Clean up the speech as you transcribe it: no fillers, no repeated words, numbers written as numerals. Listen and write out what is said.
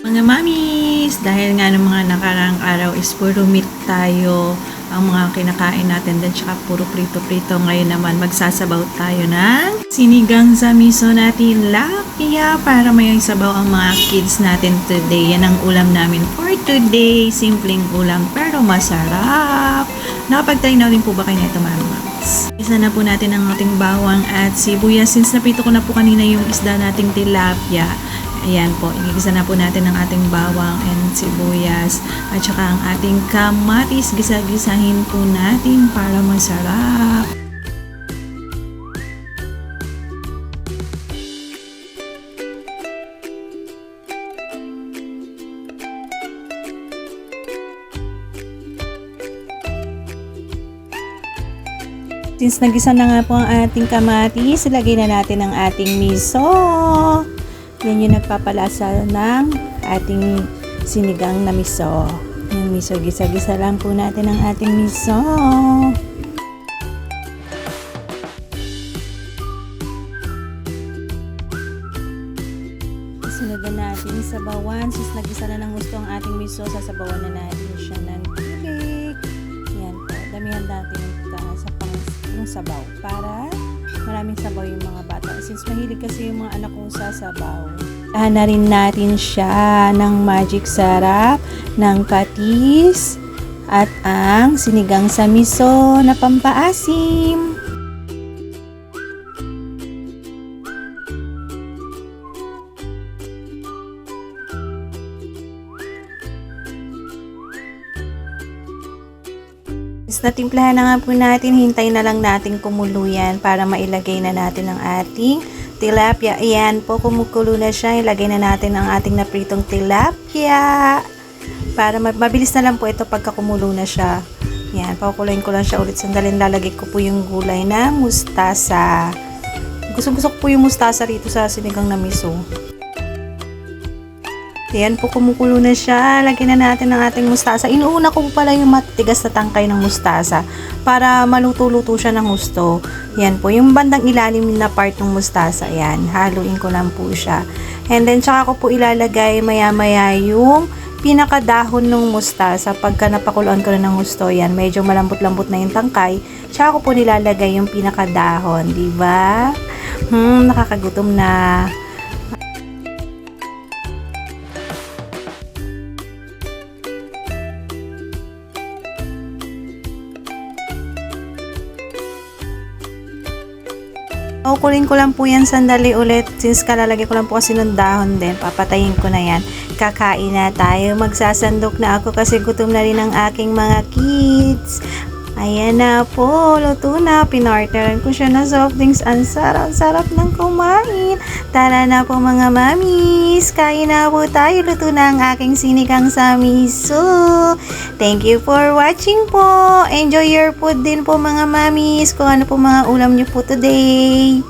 Mga mamis, dahil nga ng mga nakarang araw is puro meat tayo ang mga kinakain natin din, tsaka puro prito-prito. Ngayon naman magsasabaw tayo ng sinigang sa miso natin tilapia para may sabaw ang mga kids natin today. Yan ang ulam namin for today. Simpleng ulam pero masarap. Nakapag-try na rin po ba kayo nito, mamas? Isa na po natin ang ating bawang at sibuyas. Since napito ko na po kanina yung isda nating tilapia, ayan po, igigisa na po natin ang ating bawang and sibuyas at saka ang ating kamatis. Gisa-gisahin po natin para masarap. Since nagisa na nga po ang ating kamatis, ilagay na natin ang ating miso. Yan yung nagpapalasa ng ating sinigang na miso. Yung miso, gisa-gisa lang po natin ang ating miso. Sunod na natin sa bawan. Since nagisa na ng gusto ang ating miso, sasabawan na natin siya ng tubig. Yan po, damihan natin sa yung sabaw para maraming sabaw yung mga bata. Since mahilig kasi yung mga anak ko sa sabaw. Tahan na rin natin siya ng magic sarap, ng patis, at ang sinigang sa miso na pampaasim. Natimplahan na nga po natin, hintay na lang natin kumulo yan para mailagay na natin ang ating tilapia. Ayan po, kumukulo na siya. Ilagay na natin ang ating napritong tilapia. Para mabilis na lang po ito pagka kumulo na siya. Ayan, pakukuluin ko lang siya ulit. Sandalin, lalagay ko po yung gulay na mustasa. Gusto ko po yung mustasa rito sa sinigang na miso. Ayan po, kumukulo na siya. Lagyan na natin ang ating mustasa. Inuuna ko pala yung matigas na tangkay ng mustasa para maluto-luto siya ng gusto. Ayan po, yung bandang ilalim na part ng mustasa. Ayan, haluin ko lang po siya. And then, tsaka ko po ilalagay maya-maya yung pinakadahon ng mustasa. Pagka napakuluan ko na ng gusto, yan, medyo malambot-lambot na yung tangkay. Tsaka ko po nilalagay yung pinakadahon. Diba? Nakakagutom na. Kukunin ko lang po yan sandali ulit. Since kalalagay ko lang po kasi ng dahon din, papatayin ko na yan. Kakain na tayo. Magsasandok na ako kasi gutom na rin ang aking mga kids. Ayan na po, luto na. Pinorteran ko siya na soft drinks. Ang sarap ng kumain. Tara na po mga mamis. Kain na po tayo. Luto na ang aking sinigang sa miso. Thank you for watching po. Enjoy your food din po mga mamis. Kung ano po mga ulam niyo po today.